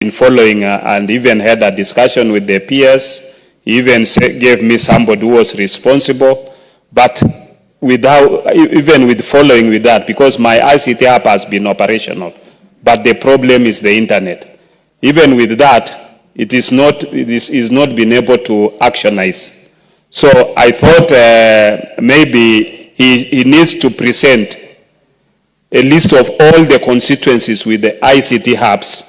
been following and even had a discussion with the peers. He even gave me somebody who was responsible, but without, even with following with that, because my ICT app has been operational, but the problem is the internet. Even with that, it is not been able to actionize. So I thought maybe he needs to present a list of all the constituencies with the ICT hubs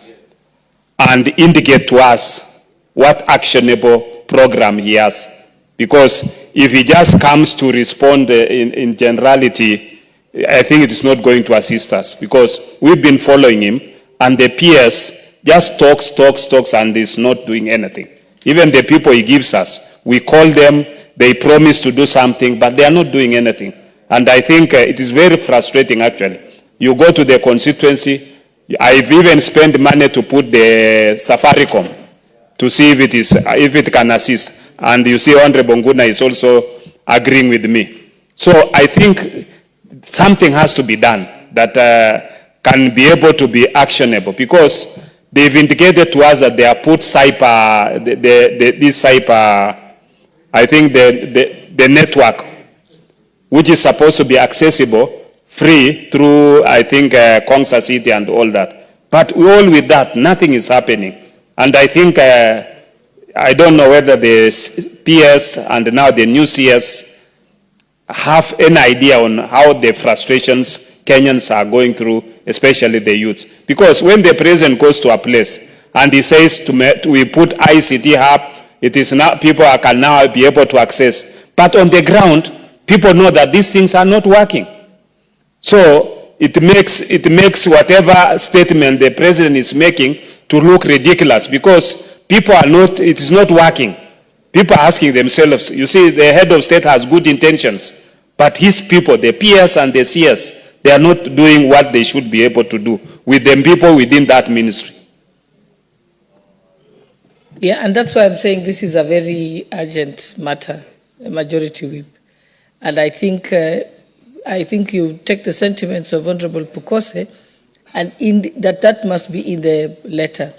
and indicate to us what actionable program he has. Because if he just comes to respond in generality, I think it is not going to assist us, because we've been following him and the peers just talks and is not doing anything. Even the people he gives us, we call them, they promise to do something, but they are not doing anything. And I think it is very frustrating actually. You go to the constituency, I've even spent money to put the Safaricom to see if it can assist. And you see Honorable Nguna is also agreeing with me. So I think something has to be done that can be able to be actionable, because they've indicated to us that they have put cyber, this cyber, I think the network, which is supposed to be accessible free through, I think, Kongsa City and all that. But all with that, nothing is happening. And I think, I don't know whether the PS and now the new CS have an idea on how the frustrations Kenyans are going through, especially the youths. Because when the president goes to a place and he says we put ICT hub, it is now, people can now be able to access. But on the ground, people know that these things are not working. So it makes whatever statement the president is making to look ridiculous, because people are not, it is not working. People are asking themselves, you see, the head of state has good intentions, but his people, the PS and the CS, they are not doing what they should be able to do with the people within that ministry. Yeah, and that's why I'm saying this is a very urgent matter, a majority whip. And I think you take the sentiments of Honorable Pukose, and that must be in the letter.